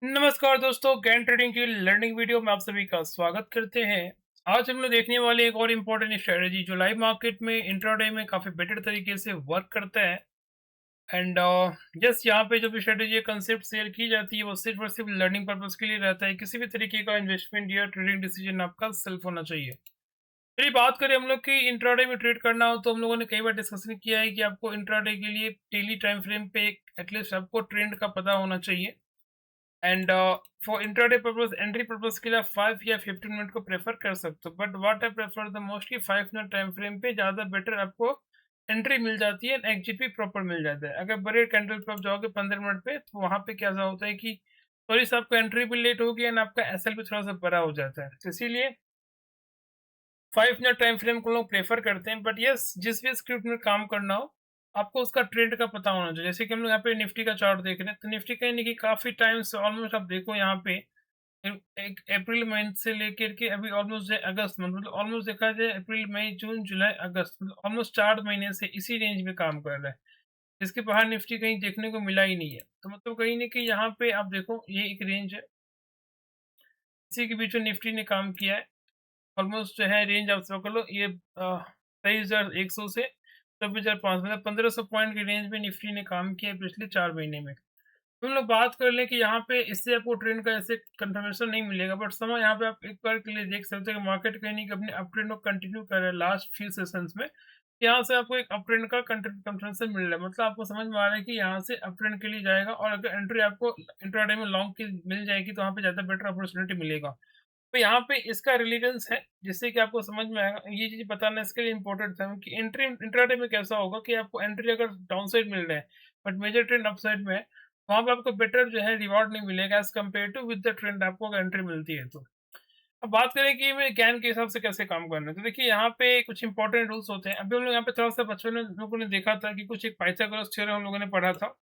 नमस्कार दोस्तों, gain trading की लर्निंग वीडियो में आप सभी का स्वागत करते हैं। आज हम लोग देखने वाले एक और इम्पोर्टेंट स्ट्रेटजी जो लाइव मार्केट में इंट्राडे में काफ़ी बेटर तरीके से वर्क करता है। एंड यस, यहाँ पे जो भी स्ट्रेटजी कंसेप्ट शेयर की जाती है वो सिर्फ और सिर्फ लर्निंग पर्पज के लिए रहता है। किसी भी तरीके का इन्वेस्टमेंट या ट्रेडिंग डिसीजन आपका सेल्फ होना चाहिए। चलिए बात करें हम लोग की इंट्राडे में ट्रेड करना हो तो हम लोगों ने कई बार डिस्कशन किया है कि आपको इंट्राडे के लिए डेली टाइम फ्रेम पे एटलीस्ट आपको ट्रेंड का पता होना चाहिए। And for intraday purpose entry purpose के लिए आप 5 या 15 मिनट को प्रेफर कर सकते हो, but what I prefer the most कि 5 मिनट टाइम फ्रेम पे ज़्यादा बेटर आपको एंट्री मिल जाती है, एग्जिट भी प्रॉपर मिल जाता है। अगर बड़े कैंडल पे आप जाओगे 15 मिनट पे तो वहाँ पे क्या होता है कि थोड़ी सा आपको एंट्री भी लेट होगी एंड आपका एसएल भी थोड़ा सा बड़ा हो जाता है, तो इसीलिए 5 मिनट टाइम फ्रेम को लोग प्रेफर करते हैं। बट यस, जिस भी स्क्रिप्ट में काम करना हो आपको उसका ट्रेंड का पता होना चाहिए। जैसे कि हम लोग यहाँ पे निफ्टी का चार्ट देख रहे हैं, तो निफ्टी कहीं ना कहीं काफी टाइम से ऑलमोस्ट आप देखो यहाँ पे एक अप्रैल मंथ से लेकर के अभी ऑलमोस्ट अगस्त मंथ, मतलब ऑलमोस्ट देखा जाए अप्रैल मई जून जुलाई अगस्त, मतलब ऑलमोस्ट 4 महीने से इसी रेंज में काम कर रहा है। इसके बाहर निफ्टी कहीं देखने को मिला ही नहीं है, तो मतलब कहीं ना कहीं यहाँ पे आप देखो ये एक रेंज है, इसी के बीच में निफ्टी ने काम किया है। ऑलमोस्ट जो है रेंज आप समझ लो ये 23,100 से 26,500, मतलब 1500 पॉइंट की रेंज में निफ्टी ने काम किया है पिछले 4 महीने में। तो हम लोग बात कर लें कि यहाँ पे इससे आपको ट्रेंड का ऐसे कंफर्मेशन नहीं मिलेगा, बट समय यहाँ पे आप एक बार के लिए देख सकते हैं कि मार्केट कहीं नहीं अपने अप ट्रेंड को कंटिन्यू कर रहा है लास्ट फ्यू सेशंस में। यहाँ से आपको एक अप ट्रेंड का कंफर्मेशन मिल रहा है, मतलब आपको समझ में आ रहा है कि यहाँ से अप ट्रेंड के लिए जाएगा, और अगर एंट्री आपको इंट्राडे में लॉन्ग की मिल जाएगी तो वहाँ पे ज़्यादा बेटर अपॉर्चुनिटी मिलेगा। तो यहाँ पे इसका रिलेवेंस है, जिससे कि आपको समझ में आएगा। ये चीज़ बताना इसके लिए इम्पोर्टेंट था कि एंट्री इंट्राडे में कैसा होगा कि आपको एंट्री अगर डाउन साइड मिल रहा है but major trend upside में है, वहाँ पे आपको बेटर जो है रिवॉर्ड नहीं मिलेगा as compare to with the trend आपको अगर एंट्री मिलती है तो। अब बात करें कि मैं ज्ञान के हिसाब से कैसे काम करना है, तो देखिए यहाँ पे कुछ इंपॉर्टेंट रूल्स होते हैं। अभी हम लोग यहाँ पे थोड़ा सा बचपन में लोगों ने देखा था कि कुछ एक पाइथागोरस थ्योरम हम लोगों ने पढ़ा था।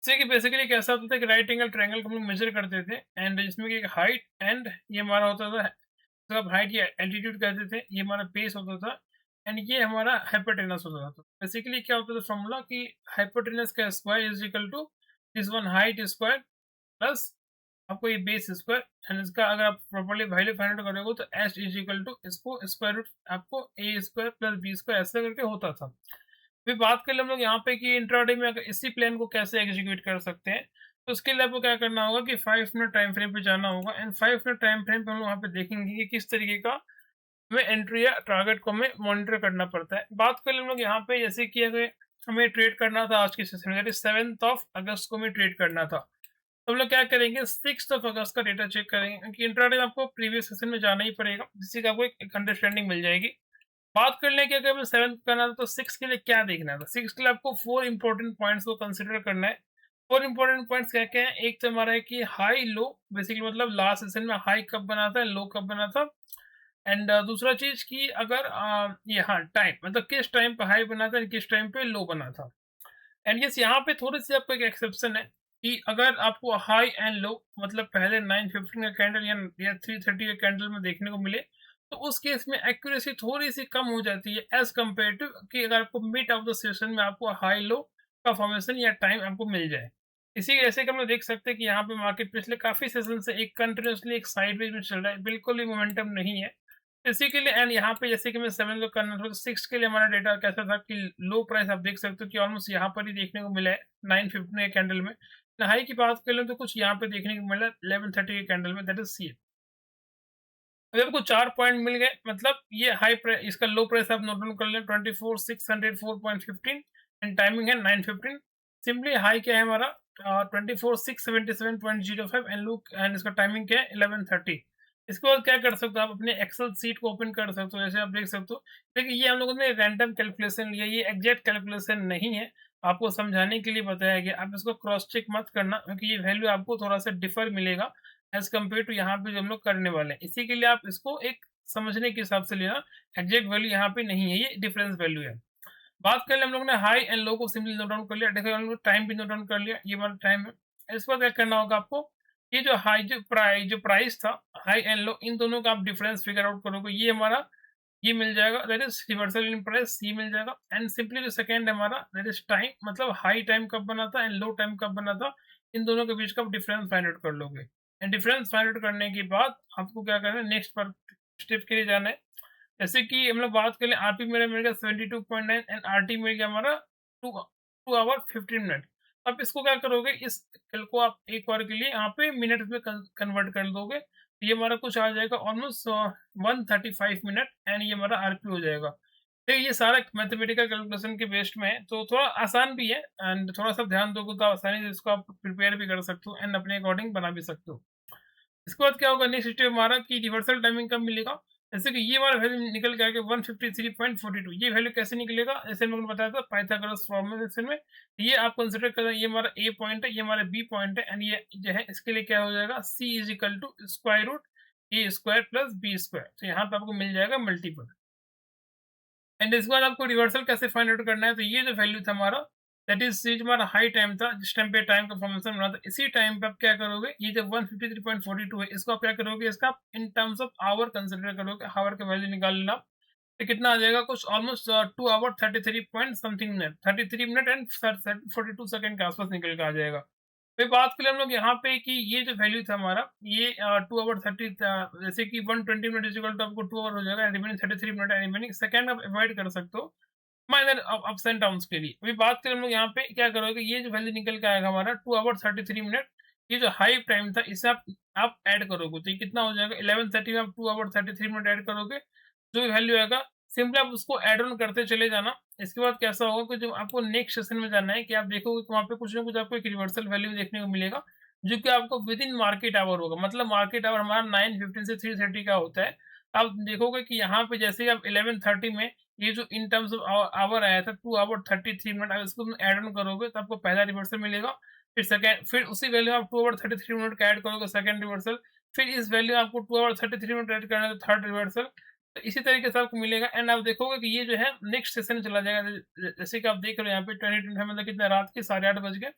जैसे कि बेसिकली कैसा होता था कि राइट एंगल ट्रायंगल को हम लोग मेजर करते थे, एंड इसमें कि एक हाइट एंड ये हमारा होता था, तो आप हाइट या एल्टीट्यूड कहते थे, ये हमारा बेस होता था, एंड ये हमारा हाइपोटेनस होता था। तो बेसिकली क्या होता था फॉर्मूला कि हाइपोटेनस का square is equal to this one height square plus आपको ये बेस स्क्वायर, एंड इसका अगर आप प्रॉपर्ली वैल्यू फाइंड आउट करोगे तो एच इज इक्वल टू इसको स्क्वायर रूट आपको ए स्क्वायर प्लस बी स्क्वायर ऐसा करके होता था। फिर बात कर ले हम लोग यहाँ पे कि इंट्राडे में अगर इसी प्लान को कैसे एग्जीक्यूट कर सकते हैं, तो उसके लिए आपको क्या करना होगा कि 5 मिनट टाइम फ्रेम पे जाना होगा, एंड 5 मिनट टाइम फ्रेम पे हम लोग वहाँ पे देखेंगे कि किस तरीके का हमें एंट्री या टारगेट को हमें मॉनिटर करना पड़ता है। बात कर ले हम लोग यहाँ पे जैसे कि अगर हमें ट्रेड करना था आज के सेशन में, 7 अगस्त को हमें ट्रेड करना था, तो हम लोग क्या करेंगे 6 अगस्त का डेटा चेक करेंगे, क्योंकि इंट्राडे में आपको प्रीवियस सेशन में जाना ही पड़ेगा, जिससे कि आपको एक अंडरस्टैंडिंग मिल जाएगी। बात कर लें कि अगर हमें 7 करना था तो 6 के लिए क्या देखना था। 6 के लिए आपको 4 इंपॉर्टेंट पॉइंट्स को कंसीडर करना है। 4 इंपॉर्टेंट पॉइंट्स क्या-क्या हैं? एक तो हमारा है कि हाई लो, बेसिकली मतलब लास्ट सेशन में हाई कब बना था, लो कब बना था, एंड दूसरा चीज़ कि अगर ये हाँ, टाइम मतलब किस टाइम पे हाई बना था और किस टाइम पे लो बना था। एंड यस, यहाँ पे थोड़ी-सी आपको एक एक्सेप्शन है कि अगर आपको हाई एंड लो मतलब पहले 9:15 का कैंडल या 3:30 का कैंडल में देखने को मिले, तो उस केस में एक्यूरेसी थोड़ी-सी कम हो जाती है एज़ कम्पेयर टू कि अगर आपको मिड ऑफ द सेशन में आपको हाई लो का फॉर्मेशन या टाइम आपको मिल जाए। इसी जैसे कि हम लोग देख सकते हैं कि यहाँ पे मार्केट पिछले काफ़ी सेशन से एक कंटिन्यूअसली एक साइडवेज में चल रहा है, बिल्कुल भी मोमेंटम नहीं है। इसी के लिए एंड यहाँ पे जैसे कि मैं 7 को करना था, तो 6 के लिए हमारा डेटा कैसा था कि लो प्राइस आप देख सकते हो कि ऑलमोस्ट यहाँ पर ही देखने को मिला है 9:15 के कैंडल में। हाई की बात करें तो कुछ यहाँ पे देखने को मिला 11:30 के कैंडल में, दैट इज़ सी। अभी आपको 4 पॉइंट मिल गए, मतलब ये हाई प्राइस, इसका लो प्राइस आप नोट डाउन कर लें 24,604.15 एंड टाइमिंग है 9:15। सिंपली हाई क्या है हमारा 24,677.05 एंड लो एंड इसका टाइमिंग क्या है 11:30। इसके बाद क्या कर सकते हो आप अपने एक्सेल शीट को ओपन कर सकते हो, जैसे आप देख सकते हो। देखिए ये हम लोगों ने रैंडम कैलकुलेशन लिया, ये एग्जैक्ट कैलकुलेशन नहीं है, आपको समझाने के लिए बताया गया। आप इसको क्रॉस चेक मत करना, क्योंकि ये वैल्यू आपको थोड़ा सा डिफर मिलेगा एज़ कम्पेयर टू यहाँ पे जो हम लोग करने वाले हैं। इसी के लिए आप इसको एक समझने के हिसाब से लेना, एग्ज़ैक्ट वैल्यू यहाँ पे नहीं है, ये डिफरेंस वैल्यू है। बात कर लें हम लोगों ने हाई एंड लो को सिंपली नोट डाउन कर लिया, देखो हम लोग टाइम भी नोट डाउन कर लिया, ये वाला टाइम है। इस पर क्या करना होगा आपको, ये जो हाई जो प्राइस था, हाई एंड लो इन दोनों का आप डिफरेंस फिगर आउट करोगे। ये हमारा ये मिल जाएगा, that is reversal in price ये मिल जाएगा। एंड सिंपली जो सेकंड है हमारा दैट इज़ टाइम, मतलब हाई टाइम कब बना था एंड लो टाइम कब बना था, इन दोनों के बीच का आप डिफरेंस फाइंड आउट कर लोगे। एंड डिफरेंस फाइंड आउट करने के बाद आपको क्या करना है, नेक्स्ट पर स्टेप के लिए जाना है। जैसे कि हम लोग बात करें, आरपी मेरा मिल गया 72.9 एंड आरटी मिल गया हमारा 2 2 आवर 15 मिनट। अब इसको क्या करोगे, इस कल को आप एक बार के लिए यहाँ पे मिनट में कन्वर्ट कर दोगे, तो ये हमारा कुछ आ जाएगा ऑलमोस्ट 135 मिनट एंड ये हमारा आरपी हो जाएगा। देखिए ये सारा मैथमेटिकल कैलकुलेशन के बेस्ड में है, तो थोड़ा आसान भी है एंड थोड़ा सा ध्यान दोगे तो आसानी से इसको आप प्रिपेयर भी कर सकते हो एंड अपने अकॉर्डिंग बना भी सकते हो। इसके बाद क्या होगा, नेक्स्ट स्टेप हमारा कि रिवर्सल टाइमिंग कब मिलेगा। जैसे कि ये वाला वैल्यू निकल के आ गया 153.42, ये वैल्यू कैसे निकलेगा, जैसे मैंने बताया था पाइथागोरस फॉर्मूलेशन में। ये आप कंसीडर करें, ये हमारा ए पॉइंट है, ये हमारा बी पॉइंट है एंड ये जो है इसके लिए क्या हो जाएगा, C is equal to square root A square plus B square. तो यहाँ पे आपको मिल जाएगा मल्टीपल। एंड इसके बाद आपको रिवर्सल कैसे फाइंड आउट करना है, तो ये जो वैल्यू था हमारा दैट इज ये जो हमारा हाई टाइम था, जिस टाइम पे टाइम का फॉर्मेशन बना था, इसी टाइम पे आप क्या करोगे, ये जो 153.42 है इसको आप क्या करोगे, इसका आप in terms of hour consider करोगे, आवर का वैल्यू निकाल लेना। तो कितना आ जाएगा, कुछ almost 2 hour 33 point something minute, 33 minute and 42 second के आसपास निकल के आ जाएगा। फिर बात करें हम लोग यहाँ पे कि ये जो वैल्यू था हमारा, ये 2 आवर 30 जैसे कि 120 मिनट इज इक्वल टू आपको 2 आवर हो जाएगा, remaining 33 minute and remaining second आप अवॉइड कर सकते हो माइनर अप्स एंड डाउन्स के लिए। अभी बात करें हम लोग यहाँ पे क्या करोगे, ये जो वैल्यू निकल के आएगा हमारा 2 आवर 33 मिनट, ये जो हाई टाइम था इसे आप ऐड करोगे, तो ये कितना हो जाएगा, 11:30 में आप 2 आवर 33 मिनट ऐड करोगे, जो भी वैल्यू आएगा सिंपली आप उसको ऐड ऑन करते चले जाना। इसके बाद कैसा होगा कि जो आपको नेक्स्ट सेशन में जाना है कि आप देखोगे कि वहाँ पे कुछ ना कुछ आपको एक रिवर्सल वैल्यू देखने को मिलेगा, जो कि आपको विद इन मार्केट आवर होगा। मतलब मार्केट आवर हमारा 9:15 से 3:30 का होता है। आप देखोगे कि यहाँ पे जैसे ही आप 11:30 में ये जो इन टर्म्स ऑफ आवर आया था 2 आवर 33 मिनट, आप इसको ऐड ऑन करोगे तो आपको पहला रिवर्सल मिलेगा। फिर सेकंड, फिर उसी वैल्यू में आप 2 आवर 33 मिनट का ऐड करोगे, सेकंड रिवर्सल। फिर इस वैल्यू में आपको 2 आवर 33 मिनट ऐड करना है, तो थर्ड रिवर्सल। तो इसी तरीके से आपको मिलेगा एंड आप देखोगे कि ये जो है नेक्स्ट सेशन चला जाएगा। जैसे कि आप देख रहे हो यहाँ पे 20:25 मतलब कितना, रात के 8:30 बज गए,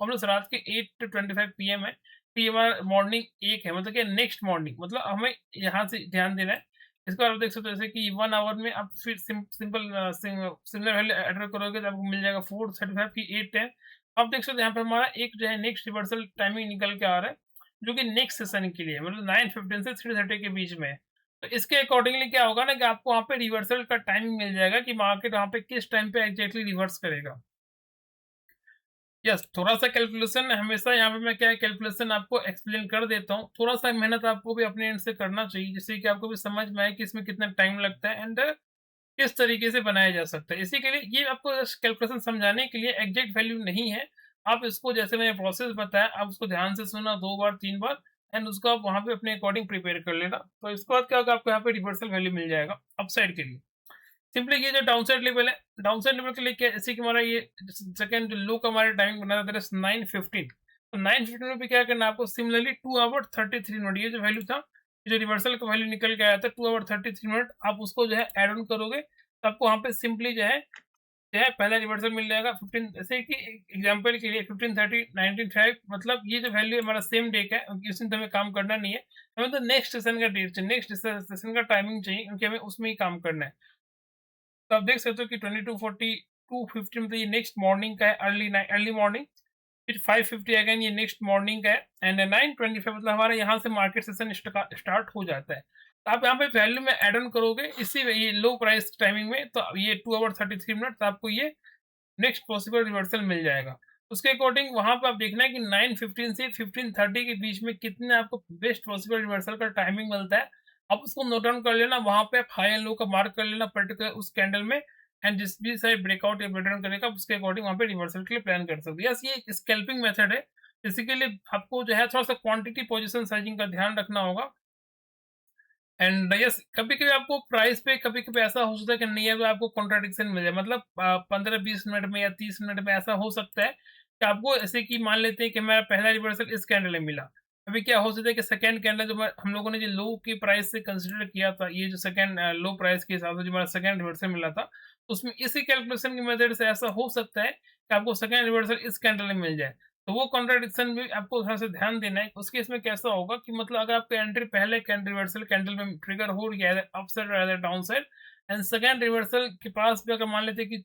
ऑलमोस्ट रात के 8:25 पीएम है। तो ये हमारा मॉर्निंग 1 है, मतलब कि नेक्स्ट मॉर्निंग, मतलब हमें यहाँ से ध्यान देना है। इसको आप देख सकते हो, जैसे कि 1 आवर में आप फिर सिंपल सिमिलर वैल्यू एडर करोगे तो आपको मिल जाएगा 4:35 की 8:10। आप देख सकते हो यहाँ पे हमारा एक जो है नेक्स्ट रिवर्सल टाइमिंग निकल के आ रहा है, जो कि नेक्स्ट सेशन के लिए है, मतलब 9:15 से 3:30 के बीच में है। तो इसके अकॉर्डिंगली क्या होगा ना कि आपको वहाँ पे रिवर्सल का टाइमिंग मिल जाएगा कि मार्केट वहाँ पे किस टाइम पे एग्जैक्टली रिवर्स करेगा। यस, थोड़ा-सा कैलकुलेशन हमेशा यहाँ पे मैं क्या है कैलकुलेशन आपको एक्सप्लेन कर देता हूँ। थोड़ा-सा मेहनत आपको भी अपने एंड से करना चाहिए, जिससे कि आपको भी समझ में आए कि इसमें कितना टाइम लगता है एंड किस तरीके से बनाया जा सकता है। इसी के लिए ये आपको जस्ट कैलकुलेशन समझाने के लिए एग्जैक्ट वैल्यू नहीं है। आप इसको जैसे मैंने प्रोसेस बताया, आप उसको ध्यान से सुनना 2 बार, 3 बार एंड उसको आप वहाँ पे अपने अकॉर्डिंग प्रिपेयर कर लेना। तो इसके बाद क्या होगा, आपको यहाँ पे रिवर्सल वैल्यू मिल जाएगा अपसाइड के लिए। सिंपली ये जो डाउनसाइड लेवल है, डाउनसाइड लेवल के लिए क्या, जैसे कि हमारा ये सेकंड लो का हमारा टाइमिंग बना था दैट इज 9:15। तो 9:15 में भी क्या करना है आपको, सिमिलरली 2 आवर 33 मिनट, ये जो वैल्यू था, ये जो रिवर्सल का वैल्यू निकल के आया था 2 आवर 33 मिनट, आप उसको जो है ऐड ऑन करोगे, तो आपको वहाँ पे सिंपली जो है पहला रिवर्सल मिल जाएगा 15। जैसे कि एग्जांपल के लिए 15:30 19:05, मतलब ये जो वैल्यू हमारा सेम डे का है, क्योंकि उस दिन तो हमें काम करना नहीं है, हमें तो नेक्स्ट सेशन का डेट चाहिए, नेक्स्ट सेशन का टाइमिंग चाहिए, क्योंकि हमें उसमें ही काम करना है। तो आप देख सकते हो कि 22:40 2:50 मतलब ये नेक्स्ट मॉर्निंग का है, अर्ली मॉर्निंग। फिर 5:50 अगेन ये नेक्स्ट मॉर्निंग का है एंड 9:25 मतलब हमारा यहाँ से मार्केट सेशन स्टार्ट हो जाता है। तो आप यहाँ पे वैल्यू में ऐड ऑन करोगे इसी में ये लो प्राइस टाइमिंग में, तो ये 2 आवर 33 मिनट, तो आपको ये नेक्स्ट पॉसिबल रिवर्सल मिल जाएगा। उसके अकॉर्डिंग वहाँ पे आप देखना है कि 9:15 से 15:30 के बीच में कितने आपको बेस्ट पॉसिबल रिवर्सल का टाइमिंग मिलता है। आप उसको नोट डाउन कर लेना, वहाँ पे आप हाई एंड लो का मार्क कर लेना पर्टिकुलर उस कैंडल में एंड जिस भी साइड ब्रेकआउट या ब्रेकडाउन करेगा उसके अकॉर्डिंग वहाँ पे रिवर्सल के लिए प्लान कर सकते हो। यस, ये स्कैल्पिंग मेथड है। इसी के लिए आपको जो है थोड़ा-सा क्वांटिटी पोजीशन साइजिंग का ध्यान रखना होगा। एंड यस, कभी-कभी आपको प्राइस पे कभी-कभी ऐसा हो सकता है कि नहीं है तो आपको कॉन्ट्रडिक्शन मिल जाए, मतलब 15-20 मिनट में या 30 मिनट में ऐसा हो सकता है कि आपको ऐसे कि मान लेते हैं कि मेरा पहला रिवर्सल इस कैंडल में मिला। अभी क्या हो सकता है कि सेकंड कैंडल जो हम लोगों ने जो लो की प्राइस से कंसीडर किया था, ये जो सेकंड लो प्राइस के हिसाब से जो हमारा सेकंड रिवर्सल मिला था, उसमें इसी कैलकुलेशन की मेथड से ऐसा हो सकता है कि आपको सेकंड रिवर्सल इस कैंडल में मिल जाए। तो वो कॉन्ट्रडिक्शन भी आपको थोड़ा-सा ध्यान देना है। उस केस में कैसा होगा कि मतलब अगर आपका एंट्री पहले रिवर्सल कैंडल में ट्रिगर हो रही है, अप साइड और down side, and second reversal के पास भी अगर मान लेते हैं कि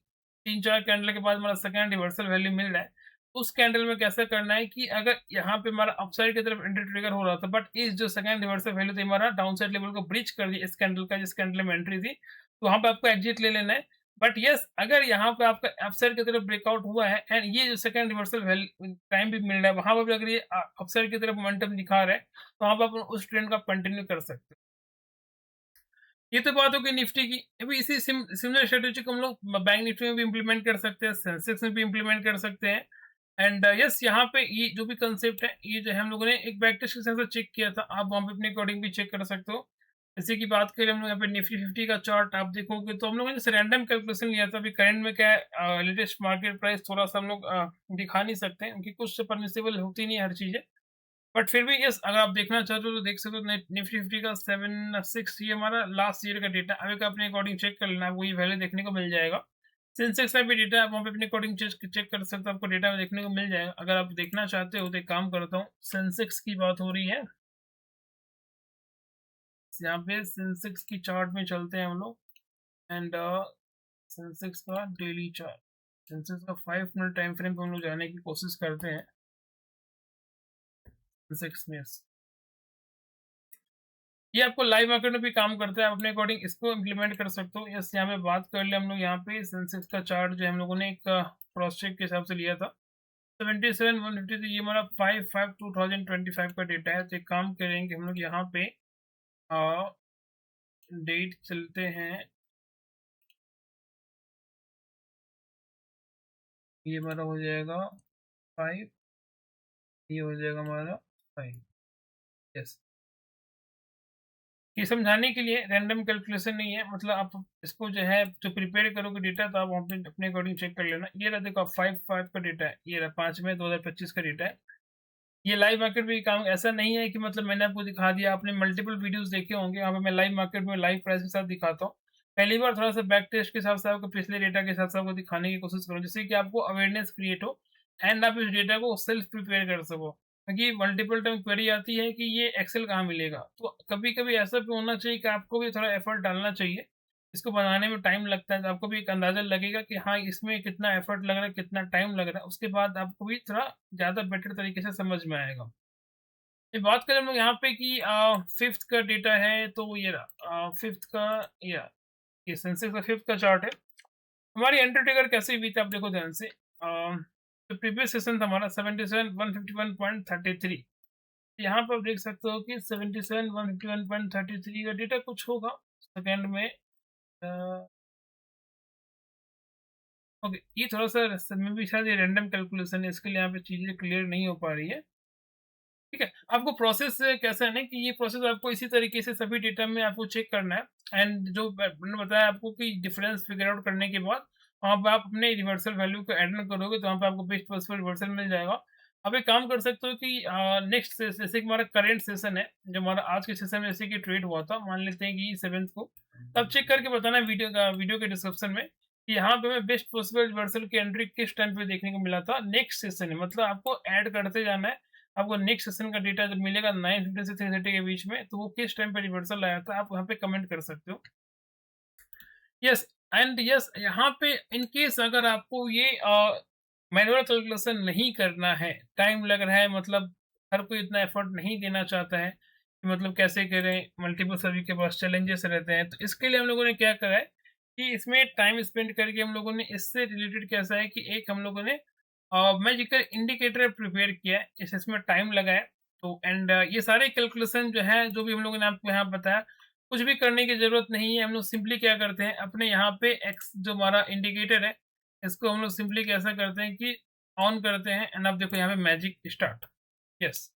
3-4 कैंडल के बाद हमारा सेकंड रिवर्सल वैल्यू मिल रहा है, उस कैंडल में कैसा करना है कि अगर यहाँ पे हमारा अपसाइड की तरफ एंट्री ट्रिगर हो रहा था, बट इस जो सेकंड रिवर्सल वैल्यू थी हमारा डाउनसाइड लेवल को ब्रीच कर दी इस कैंडल का, जिस कैंडल में एंट्री थी, तो वहाँ पे आपको एग्जिट ले लेना है। बट यस, अगर यहाँ पे आपका अपसाइड की तरफ ब्रेकआउट हुआ है एंड ये जो सेकंड रिवर्सल टाइम भी मिल रहा है, वहाँ पर भी अगर ये अपसाइड की तरफ मोमेंटम दिखा रहा है, तो वहाँ पे आप उस ट्रेंड को कंटिन्यू कर सकते हो। ये तो बात हो गई निफ्टी की। अभी इसी सिमिलर स्ट्रेटेजी को हम लोग बैंक निफ्टी में भी इम्प्लीमेंट कर सकते हैं, सेंसेक्स में भी इम्प्लीमेंट कर सकते हैं। एंड यस, यहाँ पे ये जो भी कंसेप्ट है, ये जो है हम लोगों ने एक बैक टेस्ट के हिसाब से चेक किया था, आप वहाँ पे अपने अकॉर्डिंग भी चेक कर सकते हो। जैसे कि बात करें हम लोग यहाँ पे निफ्टी 50 का चार्ट आप देखोगे, तो हम लोगों ने जैसे रैंडम कैलकुलेशन लिया था। अभी करंट में क्या है, लेटेस्ट मार्केट प्राइस थोड़ा सा हम लोग दिखा नहीं सकते हैं, क्योंकि कुछ परमिसिबल होती नहीं है हर चीज़ें। बट फिर भी यस, अगर आप देखना चाहते हो तो देख सकते हो। निफ्टी 50 का 7-6 ये हमारा लास्ट ईयर का डेटा, अभी का अपने अकॉर्डिंग चेक कर लेना, आपको ये वैल्यू देखने को मिल जाएगा। सेंसेक्स का भी डेटा आप वहाँ पे अपने अकॉर्डिंग चेक कर सकते हो, आपको डेटा में देखने को मिल जाएगा। अगर आप देखना चाहते हो तो एक काम करता हूँ, सेंसेक्स की बात हो रही है, यहाँ पे सेंसेक्स की चार्ट में चलते हैं हम लोग। एंड सेंसेक्स का डेली चार्ट, सेंसेक्स का 5 मिनट टाइम फ्रेम पे हम लोग जाने की कोशिश करते हैं सेंसेक्स में। ये आपको लाइव मार्केट में भी काम करता है, आप अपने अकॉर्डिंग इसको इम्प्लीमेंट कर सकते हो। यस, यहाँ पे बात कर ले हम लोग, यहाँ पे सेंसेक्स का चार्ट जो है हम लोगों ने एक क्रॉस चेक के हिसाब से लिया था, 77,153। ये हमारा 5/5/2025 का डेटा है। तो एक काम करेंगे हम लोग, यहाँ पे डेट चलते हैं, ये हमारा हो जाएगा 5, ये हो जाएगा हमारा 5। यस, ये समझाने के लिए रैंडम कैलकुलेशन नहीं है, मतलब आप इसको जो है जो प्रिपेयर करोगे डेटा, तो आप वहाँ पे अपने अकॉर्डिंग चेक कर लेना। ये रहा, देखो 5/5 का डेटा है, ये रहा 5 मई 2025 का डेटा है। ये लाइव मार्केट में काम ऐसा नहीं है कि मतलब मैंने आपको दिखा दिया, आपने मल्टीपल वीडियोस देखे होंगे, यहाँ पे मैं लाइव मार्केट में लाइव प्राइस के साथ दिखाता हूँ। पहली बार थोड़ा सा बैक टेस्ट के हिसाब से आपको पिछले डेटा के हिसाब से आपको दिखाने की कोशिश करूँ, जिससे कि आपको अवेयरनेस क्रिएट हो एंड आप इस डेटा को सेल्फ प्रिपेयर कर सको। क्योंकि मल्टीपल टाइम क्वेरी आती है कि ये एक्सेल कहाँ मिलेगा, तो कभी कभी ऐसा भी होना चाहिए कि आपको भी थोड़ा एफर्ट डालना चाहिए। इसको बनाने में टाइम लगता है, तो आपको भी एक अंदाजा लगेगा कि हाँ, इसमें कितना एफर्ट लग रहा है, कितना टाइम लग रहा है, उसके बाद आपको भी थोड़ा ज़्यादा बेटर तरीके से समझ में आएगा। ये बात करें हम लोग यहाँ पे कि 5th का डेटा है, तो ये रहा 5th का, या ये सेंसेक्स का 5th का चार्ट है। हमारी एंट्री ट्रिगर कैसे हुई थी आप देखो ध्यान से। जो प्रीवियस सेशन था हमारा 77,151.33, यहाँ पर आप देख सकते हो कि 77,151.33 का डेटा कुछ होगा सेकंड में। ओके, ये थोड़ा सा में भी शायद ये रैंडम कैलकुलेशन है, इसके लिए यहाँ पे चीज़ें क्लियर नहीं हो पा रही है। ठीक है, आपको प्रोसेस कैसा है ना, कि ये प्रोसेस आपको इसी तरीके से सभी डेटा में आपको चेक करना है। एंड जो मैंने बताया आपको कि डिफरेंस फिगर आउट करने के बाद वहाँ पे आप अपने रिवर्सल वैल्यू को ऐड ऑन करोगे, तो वहाँ पे आपको बेस्ट पॉसिबल रिवर्सल मिल जाएगा। आप एक काम कर सकते हो कि नेक्स्ट जैसे कि हमारा करंट सेशन है, जो हमारा आज के सेशन में जैसे कि ट्रेड हुआ था, मान लेते हैं कि 7th को, तो आप चेक करके बताना वीडियो के डिस्क्रिप्शन में कि यहाँ पे मैं बेस्ट पॉसिबल रिवर्सल की एंट्री किस टाइम पे देखने को मिला था नेक्स्ट सेशन में। मतलब आपको ऐड करते जाना है, आपको नेक्स्ट सेशन का डेटा जब मिलेगा 9:15 से 3:30 के बीच में, तो वो किस टाइम पे रिवर्सल आया था, आप वहाँ पे कमेंट कर सकते हो। यस, एंड यस, यहाँ पे इन केस अगर आपको ये मैनुअल कैलकुलेशन नहीं करना है, टाइम लग रहा है, मतलब हर कोई इतना एफर्ट नहीं देना चाहता है कि मतलब कैसे करें, मल्टीपल सभी के पास चैलेंजेस रहते हैं, तो इसके लिए हम लोगों ने क्या करा है कि इसमें टाइम स्पेंड करके हम लोगों ने इससे रिलेटेड कैसा है कि एक हम लोगों ने मैजिकल इंडिकेटर प्रिपेयर किया है, इसमें टाइम लगा है। तो एंड ये सारे कैलकुलेशन जो है, जो भी हम लोगों ने आपको यहाँ बताया, कुछ भी करने की ज़रूरत नहीं है। हम लोग सिंपली क्या करते हैं, अपने यहाँ पे एक्स जो हमारा इंडिकेटर है, इसको हम लोग सिंपली कैसा करते हैं कि ऑन करते हैं एंड अब देखो यहाँ पे मैजिक स्टार्ट। यस,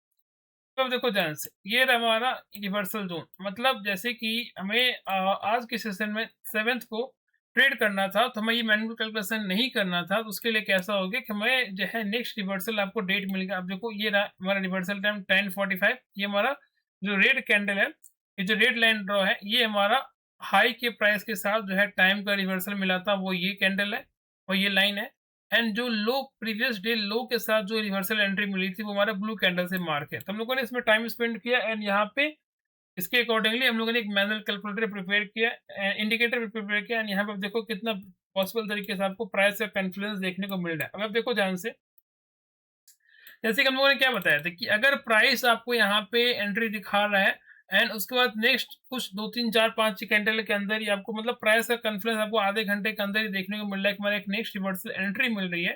तो अब देखो ध्यान से, ये रहा हमारा रिवर्सल जोन। मतलब जैसे कि हमें आज के सेशन में 7th को ट्रेड करना था, तो हमें ये मैनुअल कैलकुलेशन नहीं करना था, तो उसके लिए कैसा हो गया कि हमें जो है नेक्स्ट रिवर्सल आपको डेट मिल गया। अब देखो ये रहा हमारा रिवर्सल टाइम 10:45, ये हमारा जो रेड कैंडल है, ये जो रेड लाइन ड्रॉ है, ये हमारा हाई के प्राइस के साथ जो है टाइम का रिवर्सल मिला था, वो ये कैंडल है और ये लाइन है। एंड जो लो प्रीवियस डे लो के साथ जो रिवर्सल एंट्री मिली थी, वो हमारा ब्लू कैंडल से मार्क है। तो हम लोगों ने इसमें टाइम स्पेंड किया एंड यहाँ पे इसके अकॉर्डिंगली हम लोगों ने एक मैनुअल कैलकुलेटर प्रिपेयर किया, इंडिकेटर प्रिपेयर किया एंड यहाँ पे आप देखो कितना पॉसिबल तरीके से आपको प्राइस का कॉन्फ्लुएंस देखने को मिल रहा है। अब आप देखो ध्यान से, जैसे कि हम लोगों ने क्या बताया था कि अगर प्राइस आपको यहाँ पे एंट्री दिखा रहा है एंड उसके बाद नेक्स्ट कुछ 2, 3, 4, 5 कैंडल के अंदर ही आपको मतलब प्राइस का कॉन्फ्लुएंस आपको आधे घंटे के अंदर ही देखने को मिल रहा है कि हमारा एक नेक्स्ट रिवर्सल एंट्री मिल रही है।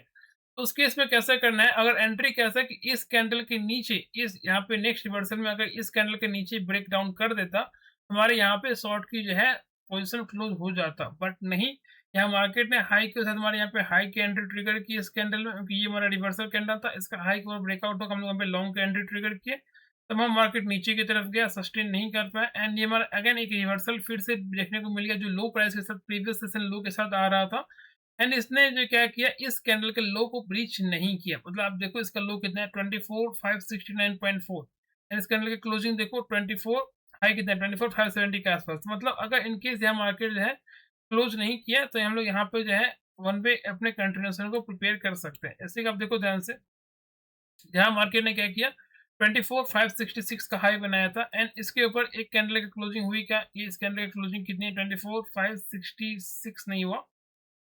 तो उस केस में कैसा करना है, अगर एंट्री कैसा है कि इस कैंडल के नीचे, इस यहाँ पे नेक्स्ट रिवर्सल में अगर इस कैंडल के नीचे ब्रेक डाउन कर देता, हमारे यहाँ पे शॉर्ट की जो है पोजीशन क्लोज हो जाता, बट नहीं, यहाँ मार्केट ने हाई के साथ हमारे यहाँ पे हाई की एंट्री ट्रिगर की इस कैंडल में, क्योंकि ये हमारा रिवर्सल कैंडल था, इसका हाई के ऊपर ब्रेकआउट होकर हम लोग यहाँ पे लॉन्ग की एंट्री ट्रिगर किए, तमाम मार्केट नीचे की तरफ गया, सस्टेन नहीं कर पाया एंड ये हमारा अगेन एक रिवर्सल फिर से देखने को मिल गया जो लो प्राइस के साथ प्रीवियस सेशन लो के साथ आ रहा था एंड इसने जो क्या किया, इस कैंडल के लो को ब्रीच नहीं किया। मतलब आप देखो इसका लो कितना है 24,569.4 एंड इस कैंडल की क्लोजिंग देखो 24, हाई कितना है 24,570 के आसपास। तो मतलब अगर इनकेस यहाँ मार्केट जो है क्लोज नहीं किया तो हम लोग यहाँ पे जो है वन वे अपने कंटिन्यूएशन को प्रिपेयर कर सकते हैं। ऐसे कि आप देखो ध्यान से, यहाँ मार्केट ने क्या किया 24,566 का हाई बनाया था एंड इसके ऊपर एक कैंडल की क्लोजिंग हुई क्या, ये इस कैंडल की क्लोजिंग कितनी है 24,566 नहीं हुआ,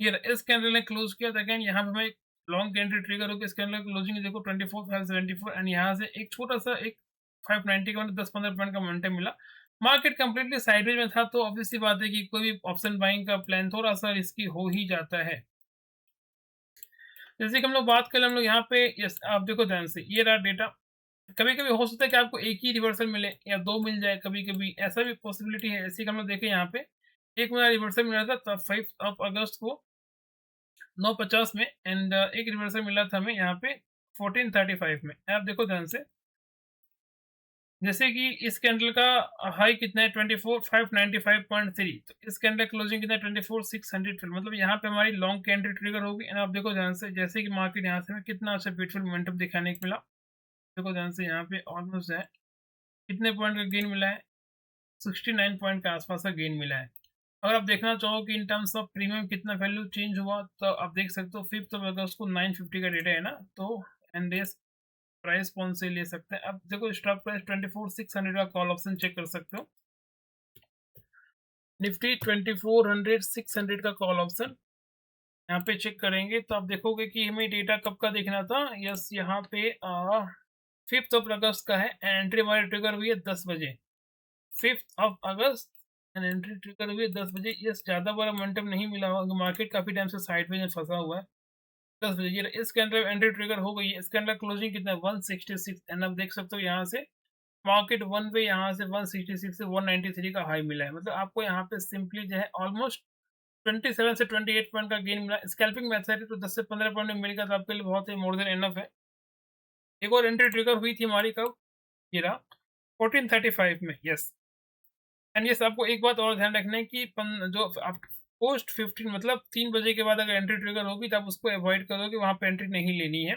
ये इस कैंडल ने क्लोज किया था अगेन यहाँ पे हमें लॉन्ग एंट्री ट्रिगर होकर इस कैंडल की क्लोजिंग देखो 24,574 एंड यहाँ से एक छोटा सा एक 590 का मतलब 10-15 पॉइंट का मोमेंटम मिला। मार्केट कंप्लीटली साइडवेज में था तो ऑब्वियस सी बात है कि कोई भी ऑप्शन बाइंग का प्लान थोड़ा सा रिस्की हो ही जाता है। जैसे कि हम लोग बात करें, हम लोग यहाँ पे यस आप देखो ध्यान से, ये रहा डेटा। कभी-कभी हो सकता है कि आपको एक ही रिवर्सल मिले या 2 मिल जाए, कभी-कभी ऐसा भी पॉसिबिलिटी है। जैसे कि हम लोग देखें यहाँ पे, एक मेरा रिवर्सल मिला था तब 5 ऑफ अगस्त को 9:50 में एंड एक रिवर्सल मिला था हमें यहाँ पे 14:35 में। आप देखो ध्यान से, जैसे कि इस कैंडल का हाई कितना है 24,595.3, तो इस कैंडल क्लोजिंग कितना है 24,600, मतलब यहाँ पे हमारी लॉन्ग कैंडल ट्रिगर होगी एंड आप देखो ध्यान से, जैसे कि मार्केट यहाँ से हमें कितना अच्छा ब्यूटीफुल मोमेंटम दिखाने को मिला। देखो ध्यान से यहाँ पे ऑलमोस्ट है कितने पॉइंट का गेन मिला है, 69 पॉइंट के आसपास का गेन मिला है। अगर आप देखना चाहो कि इन टर्म्स ऑफ प्रीमियम कितना वैल्यू चेंज हुआ तो आप देख सकते हो 5 ऑफ अगस्त को 950 का डेटा है ना, तो एंड प्राइस कौन से ले सकते हैं। अब देखो स्टॉक प्राइस 24,600 का कॉल ऑप्शन चेक कर सकते हो, निफ्टी 2400 600 का कॉल ऑप्शन यहाँ पे चेक करेंगे तो आप देखोगे कि हमें डेटा कब का देखना था। यस यहाँ पे 5 ऑफ अगस्त का है, एंट्री हमारी ट्रिगर हुई है 10 बजे, 5 of August and entry trigger हुई है 10 बजे। यस ज़्यादा बड़ा मोमेंटम नहीं मिला हुआ, मार्केट काफ़ी टाइम से साइड में फंसा हुआ है। 10 बजे ये इसके अंदर एंट्री ट्रिगर हो गई है, इसके अंदर क्लोजिंग कितना है 166 एंड आप देख सकते हो यहाँ से मार्केट वन पे यहाँ से 166 से 193 का हाई मिला है। मतलब आपको यहाँ पे सिंपली जो है ऑलमोस्ट 27 से 28 पॉइंट का गेन मिला। स्कैल्पिंग मेथड है तो 10 से 15 पॉइंट में मिलेगा तो आपके लिए बहुत ही मोर देन इनफ है। एक और एंट्री ट्रिगर हुई थी हमारी कब, ये रहा 14:35 में। यस एंड यस आपको एक बात और ध्यान रखना है कि जो आप पोस्ट 15 मतलब 3 बजे के बाद अगर एंट्री ट्रिगर होगी तो आप उसको अवॉइड करोगे, वहाँ पे एंट्री नहीं लेनी है।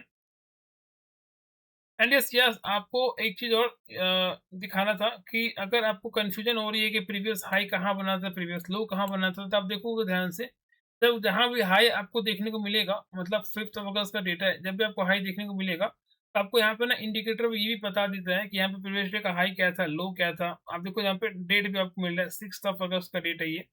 एंड यस यस आपको एक चीज़ और दिखाना था कि अगर आपको कन्फ्यूजन हो रही है कि प्रीवियस हाई कहाँ बना था, प्रीवियस लो कहाँ बना था, तो आप देखोगे ध्यान से, जब जहाँ भी हाई आपको देखने को मिलेगा, मतलब 5 ऑफ अगस्त का डेटा है, जब भी आपको हाई देखने को मिलेगा, तो आपको यहाँ पे ना इंडिकेटर ये भी बता देता है कि यहाँ पे प्रीवियस डे का हाई क्या था, लो क्या था। आप देखो यहाँ पे डेट भी आपको मिल रहा है 6 ऑफ अगस्त का डेट है ये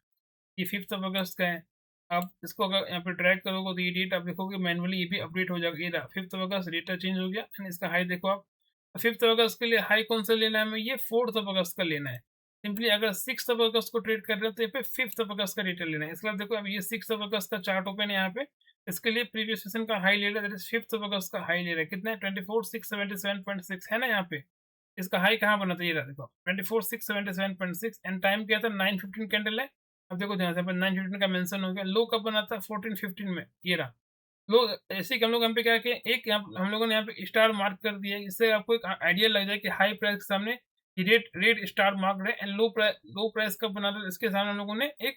5th ऑफ अगस्त का है। आप इसको अगर यहाँ पे ट्रैक करोगे तो ये डेट आप देखोगे मैनुअली ये भी अपडेट हो जाएगा। ये रहा 5th of August data change हो गया एंड इसका हाई देखो आप। 5th ऑफ अगस्त के लिए हाई कौन सा लेना है हमें, ये 4th ऑफ अगस्त का लेना है। सिंपली अगर 6th ऑफ अगस्त को ट्रेड कर रहे हो तो ये पे 5th ऑफ अगस्त का डेटा लेना है। इसके बाद देखो अब ये 6th ऑफ अगस्त का चार्ट ओपन है यहाँ पे, इसके लिए प्रीवियस सेशन का हाई ले रहा है, दैट इज 5th ऑफ अगस्त का हाई ले रहा है, कितना है 24,677.6 है ना यहाँ पे। इसका हाई कहाँ बना था, ये रहा देखो 24,677.6 एंड टाइम क्या था 9:15 कैंडल है। अब देखो ध्यान से 9:15 का मेंशन हो गया। लो कब बना था 14:15 में, ये रहा लो। ऐसे कि हम लोग यहाँ पे क्या किए, एक हम लोगों ने यहाँ पे स्टार मार्क कर दिया है, इससे आपको एक आइडिया लग जाए कि हाई प्राइस के सामने रेड रेड स्टार मार्क है एंड लो प्राइस कब बना था, इसके सामने हम लोगों ने एक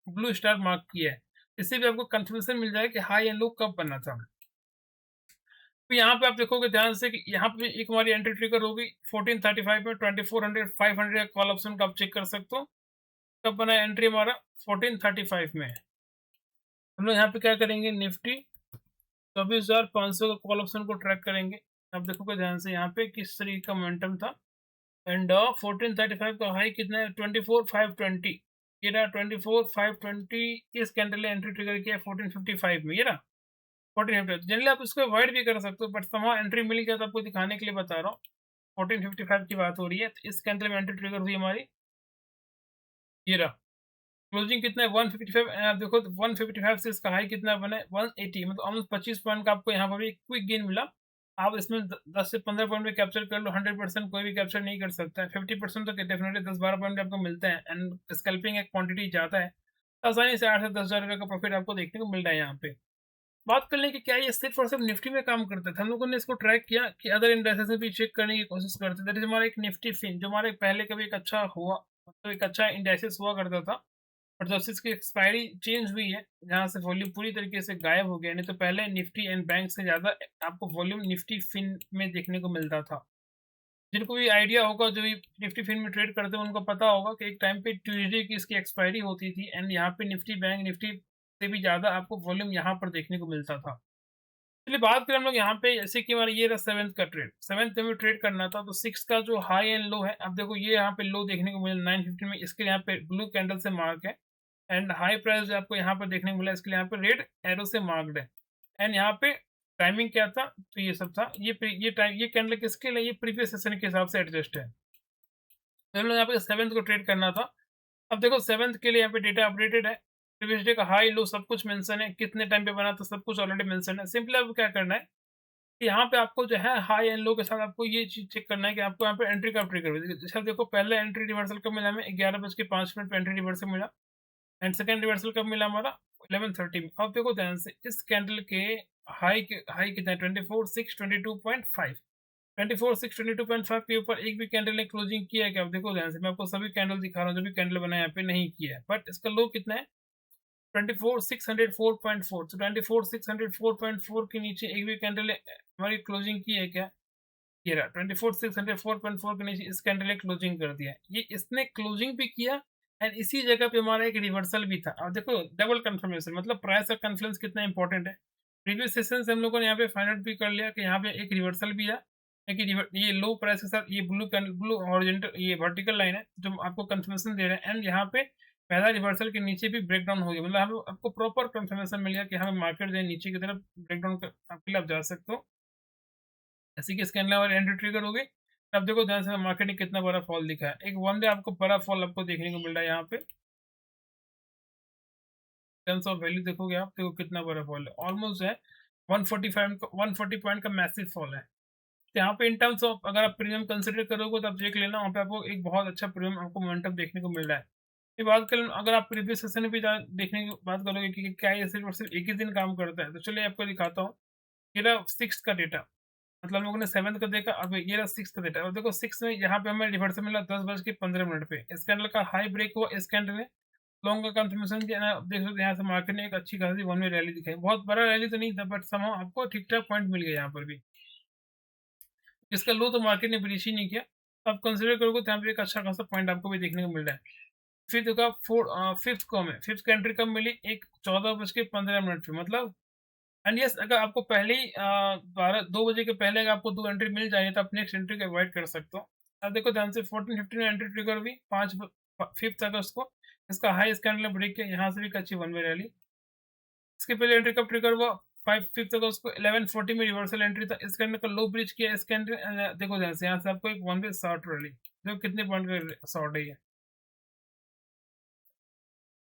ब्लू स्टार मार्क किया है। इससे भी आपको कंफ्यूजन मिल जाएगा कि हाई एंड लो कब बना था। तो यहाँ पे आप देखोगे ध्यान से कि यहाँ पे एक हमारी एंट्री ट्रिगर होगी 14:35 में 2400 500 का कॉल ऑप्शन का आप चेक कर सकते हो। कब बना है एंट्री हमारा 14:35 में। हम लोग यहाँ पे क्या करेंगे, निफ्टी 24,500 का कॉल ऑप्शन को ट्रैक करेंगे। आप देखोगे ध्यान से यहाँ पे किस तरीके का मोमेंटम था। एंड 1435 का हाई कितना है, 24,520। ये रहा 24,520। इस कैंडल ने एंट्री ट्रिगर किया 1455 में, ये रहा 1450। जनरली आप इसको अवॉइड भी कर सकते हो, बट समहाउ एंट्री मिल गया, तो आपको दिखाने के लिए बता रहा हूँ। 1455 की बात हो रही है, तो इस कैंडल में एंट्री ट्रिगर हुई हमारी, ये रहा। क्लोजिंग कितना है, 155। आप देखो तो 155 से इसका हाई कितना बना है, 180, मतलब ऑलमोस्ट 25 पॉइंट का आपको यहाँ पर भी क्विक गेन मिला। आप इसमें 10 से 15 पॉइंट में कैप्चर कर लो, 100% कोई भी कैप्चर नहीं कर सकता है। 50% तो डेफिनेटली 10-12 पॉइंट आपको मिलते हैं, एंड स्कैल्पिंग एक क्वांटिटी ज़्यादा है, तो आसानी से 8 से 10 हज़ार रुपये का प्रॉफिट आपको देखने को मिल रहा है यहाँ पे। बात कर लें कि क्या ये सिर्फ और सिर्फ निफ्टी में काम करता था, हम लोगों ने इसको ट्रैक किया कि अदर इंडेक्सेस में भी चेक करने की कोशिश करते थे। दैट इज हमारा एक निफ्टी फिन, जो हमारे पहले कभी एक अच्छा हुआ, मतलब एक अच्छा इंडेक्सेस हुआ करता था, और जब से इसकी एक्सपायरी चेंज हुई है, जहाँ से वॉल्यूम पूरी तरीके से गायब हो गया, नहीं तो पहले निफ्टी एंड बैंक से ज़्यादा आपको वॉल्यूम निफ्टी फिन में देखने को मिलता था। जिनको भी आइडिया होगा, जो भी निफ्टी फिन में ट्रेड करते हैं, उनको पता होगा कि एक टाइम पे ट्यूसडे की इसकी एक्सपायरी होती थी, एंड यहाँ पे निफ्टी बैंक निफ्टी से भी ज़्यादा आपको वॉल्यूम यहाँ पर देखने को मिलता था। चलिए बात करें हम लोग यहाँ पे, जैसे कि हमारा ये रहा सेवन्थ का ट्रेड, सेवन्थ में ट्रेड करना था, तो सिक्स का जो हाई एंड लो है, अब देखो ये यहाँ पे लो देखने को मिला 950 में, इसके यहाँ पे ब्लू कैंडल से मार्क है, एंड हाई प्राइस जो आपको यहाँ पर देखने को मिला, इसके लिए यहाँ पे रेड एरो से मार्क्ड है। एंड यहाँ पे टाइमिंग क्या था, तो ये सब था, ये टाइम, ये कैंडल किसके लिए, ये प्रीवियस सेशन के हिसाब से एडजस्ट है। तो हम लोग यहाँ पे सेवन्थ को ट्रेड करना था। अब देखो सेवन्थ के लिए यहाँ पे डेटा अपडेटेड है, प्रीवियस डे का हाई लो सब कुछ मेंशन है, कितने टाइम पे बना था सब कुछ ऑलरेडी मेंशन है। सिंपली आपको क्या करना है, यहाँ पे आपको जो है हाई एंड लो के साथ आपको ये चीज़ चेक करना है कि आपको यहाँ पे एंट्री कब ट्रिगर हुई। जैसे आप देखो, पहले एंट्री रिवर्सल कब मिला हमें, 11:05 पे एंट्री रिवर्सल मिला, एंड सेकंड रिवर्सल कब मिला हमारा, 11:30 में। अब देखो ध्यान से, इस कैंडल के हाई कितना है, 24,622.5। 24,622.5 के ऊपर एक भी कैंडल ने क्लोजिंग किया है क्या, आप देखो ध्यान से, मैं आपको सभी कैंडल दिखा रहा हूँ, जो भी कैंडल बना है यहाँ पे नहीं किया है, बट इसका लो कितना है, 24,604.4। तो 24,604.4 के नीचे एक भी कैंडल ने हमारी क्लोजिंग की है क्या, ये रहा 24,604.4 के नीचे इस कैंडल ने क्लोजिंग कर दिया। ये इसने क्लोजिंग भी किया, एंड इसी जगह पे हमारा एक रिवर्सल भी था। अब देखो डबल कंफर्मेशन, मतलब प्राइस का कॉन्फ्लुएंस कितना इंपॉर्टेंट है। प्रीवियस सेशन से हम लोगों ने यहाँ पे फाइंड आउट भी कर लिया कि यहाँ पे एक रिवर्सल भी है, ये लो प्राइस के साथ ये ब्लू हॉरिजॉन्टल, ये वर्टिकल लाइन है जो आपको कंफर्मेशन दे रहे हैं, एंड यहाँ पे पहला रिवर्सल के नीचे भी ब्रेकडाउन हो गया, मतलब हमें आपको प्रॉपर कंफर्मेशन मिल गया कि हमें मार्केट जो है नीचे की तरफ ब्रेकडाउन आपके लिए आप जा सकते हो। ऐसे कि स्कैनर और एंट्री ट्रिगर हो गई। अब देखो ध्यान से मार्केट ने कितना बड़ा फॉल दिखा है, एक वन डे आपको बड़ा फॉल आपको देखने को मिल रहा है यहाँ पे। टर्म्स ऑफ वैल्यू देखोगे आप, देखो कितना बड़ा फॉल है, ऑलमोस्ट है 145 का, 140 पॉइंट का मैसिव फॉल है। तो यहाँ पे इन टर्म्स ऑफ अगर आप प्रीमियम कंसिडर करोगे, तो आप देख लेना वहाँ पे आपको एक बहुत अच्छा प्रीमियम आपको मोमेंटम देखने को मिल रहा है। ये बात करें, अगर आप प्रीवियस सेशन में भी देखने की बात करोगे कि क्या ये सिर्फ और सिर्फ एक ही दिन काम करता है, तो चलिए आपको दिखाता हूँ। ये रहा सिक्स का डेटा, मतलब हम लोगों ने सेवन्थ का देखा, अब ये रहा सिक्स का डेटा। और देखो सिक्स में यहाँ पे हमें रिवर्सल मिला 10:15 पे, इस कैंडल का हाई ब्रेक हुआ, इस कैंडल ने लॉन्ग का कंफर्मेशन किया ना, देख सकते हैं यहाँ से मार्केट ने एक अच्छी खासी वन वे रैली दिखाई, बहुत बड़ा रैली तो नहीं था, बट समहाउ आपको ठीक ठाक पॉइंट मिल गया यहाँ पर भी। इसका लो तो मार्केट ने ब्रीच ही नहीं किया, तो आप कंसिडर करोगे तो यहाँ पे एक अच्छा खासा पॉइंट आपको भी देखने को मिल रहा है। फिर देखो आप फिफ्थ को हमें, फिफ्थ की एंट्री कब मिली, एक 14:15 पे, मतलब एंड यस, अगर आपको पहले ही 2 बजे के पहले अगर आपको 2 एंट्री मिल जाए, तो आप नेक्स्ट एंट्री को अवॉइड कर सकते हो। अब देखो ध्यान से 14:15 में एंट्री ट्रिगर हुई, 5 अगस्त को इसका हाई स्कैंडल ब्रेक किया, यहाँ से भी एक अच्छी वन वे रैली। इसके पहले एंट्री कब ट्रिगर हुआ, 5 अगस्त को 11:40 में रिवर्सल एंट्री था, इस कैंडल का लो ब्रिज किया, इस कैंडल देखो ध्यान से, यहाँ से आपको एक वन वे शॉर्ट रैली, देखो कितने पॉइंट का शॉर्ट है ये,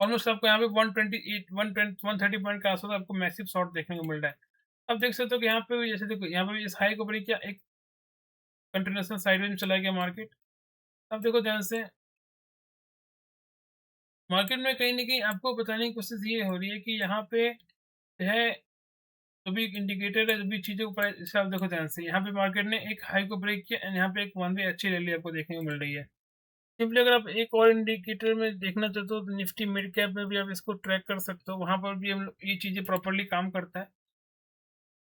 ऑलमोस्ट आपको यहाँ पे 128 120 130 पॉइंट का आसपास आपको मैसिव शॉर्ट देखने को मिल रहा है। अब देख सकते हो कि यहाँ पे भी, जैसे देखो यहाँ पे भी इस हाई को ब्रेक किया, एक कंटिन्यूएशन साइडवेज में चला गया मार्केट। अब देखो ध्यान से, मार्केट में कहीं न कहीं आपको बताने की कोशिश ये हो रही है कि यहाँ पे जो है, जो भी इंडिकेटर है, जो भी चीज़ों को जैसे आप देखो ध्यान से, यहाँ पे मार्केट ने एक हाई को ब्रेक किया, एंड यहाँ पे एक वन वे अच्छी रैली आपको देखने को मिल रही है। सिंपली अगर आप एक और इंडिकेटर में देखना चाहते हो, तो निफ्टी मिड कैप में भी आप इसको ट्रैक कर सकते हो, वहाँ पर भी हम लोग ये चीज़ें प्रॉपर्ली काम करता है।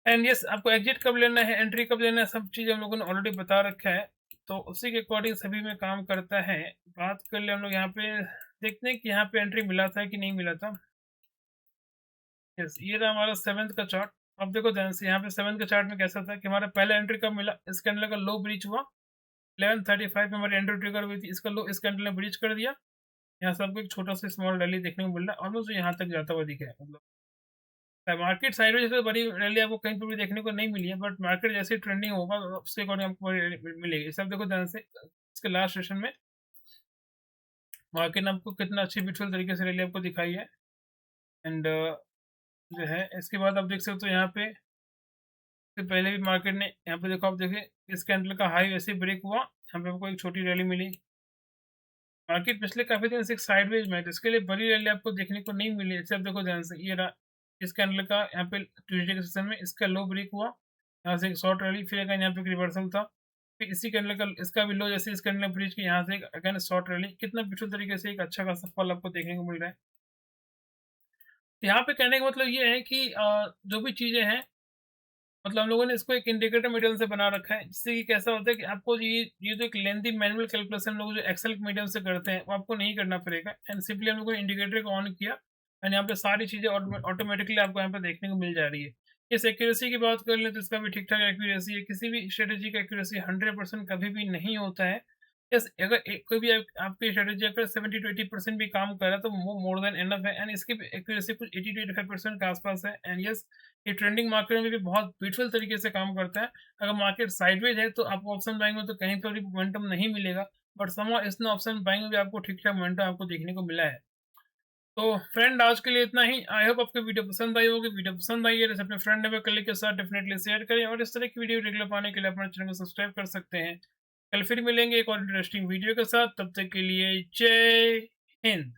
एंड यस, आपको एग्जिट कब लेना है, एंट्री कब लेना है, सब चीज़ हम लोगों ने ऑलरेडी बता रखा है, तो उसी के अकॉर्डिंग सभी में काम करता है। बात कर ले हम लोग यहाँ पे, देखते हैं कि यहाँ पे एंट्री मिला था कि नहीं मिला था। यस, ये रहा हमारा सेवन्थ का चार्ट। अब देखो ध्यान से, यहाँ पे सेवन्थ के चार्ट में कैसा था कि हमारा पहला एंट्री कब मिला, इस कैंडल का लो ब्रीच हुआ, 11:35 में हमारी एंट्री ट्रिगर हुई थी, इसका लो इस कैंडल ने ब्रीच कर दिया। यहाँ से आपको एक छोटा-सा स्मॉल रैली देखने को मिल रहा है, ऑलमोस्ट यहाँ तक जाता हुआ दिखा है। मतलब मार्केट साइडवेज से बड़ी रैली आपको कहीं पे भी देखने को नहीं मिली है, बट मार्केट जैसे ही ट्रेंडिंग होगा उसके अकॉर्डिंग आपको बड़ी रैली मिलेगी। इसे आप देखो ध्यान से, इसके लास्ट सेशन में मार्केट ने आपको कितना अच्छी ब्यूटीफुल तरीके से रैली आपको दिखाई है। एंड जो है इसके बाद आप देख सकते हो यहाँ पे, इससे पहले भी मार्केट ने यहाँ पे देखो, आप देखिए इस कैंडल का हाई वैसे ब्रेक हुआ, यहाँ पे आपको एक छोटी रैली मिली। मार्केट पिछले काफ़ी दिन से एक साइडवेज में है, तो इसके लिए बड़ी रैली आपको देखने को नहीं मिली है। जैसे आप देखो ध्यान से, ये रहा इस कैंडल का यहाँ पे ट्यूसडे के सेशन में इसका लो ब्रेक हुआ, यहाँ से एक शॉर्ट रैली, फिर अगेन यहाँ पे एक रिवर्सल था, फिर इसी कैंडल का इसका भी लो जैसे इस कैंडल ने ब्रीच किया, यहाँ से एक अगेन शॉर्ट रैली। कितना ब्यूटीफुल तरीके से एक अच्छा खासा फल आपको देखने को मिल रहा है। तो यहाँ पे कहने का मतलब ये है कि जो भी चीज़ें हैं, मतलब हम लोगों ने इसको एक इंडिकेटर मीडियम से बना रखा है, जिससे कि कैसा होता है कि आपको ये जो एक लेंथी मैनुअल कैलकुलेशन लोग जो एक्सेल के मीडियम से करते हैं, वो आपको नहीं करना पड़ेगा। एंड सिंपली हम लोगों ने इंडिकेटर को ऑन किया एंड यहाँ पे सारी चीज़ें ऑटोमेटिकली आपको यहाँ पे देखने को मिल जा रही है। इस एक्यूरेसी की बात कर लें तो इसका भी ठीक-ठाक एक्यूरेसी है। किसी भी स्ट्रेटेजी का एक्यूरेसी 100% कभी भी नहीं होता है। यस, अगर कोई भी आपकी स्ट्रेटेजी अगर 70 टू 80% भी काम कर रहा है, तो वो मोर देन इनफ है। एंड इसकी एक्यूरेसी कुछ 80 टू 85% के आसपास है। एंड यस, ये ट्रेंडिंग मार्केट में भी बहुत ब्यूटीफुल तरीके से काम करता है। अगर मार्केट साइडवेज है तो आपको ऑप्शन बाइंग में तो कहीं पर भी मोमेंटम नहीं मिलेगा, बट समहाउ इसने ऑप्शन बाइंग में भी आपको ठीक-ठाक मोमेंटम आपको देखने को मिला है। तो फ्रेंड, आज के लिए इतना ही। आई होप आपको वीडियो पसंद आई होगी। वीडियो पसंद आई है तो अपने फ्रेंड या कलीग के साथ डेफिनेटली शेयर करें, और इस तरह की वीडियो रेगुलर पाने के लिए अपने चैनल को सब्सक्राइब कर सकते हैं। कल फिर मिलेंगे एक और इंटरेस्टिंग वीडियो के साथ, तब तक के लिए जय हिंद।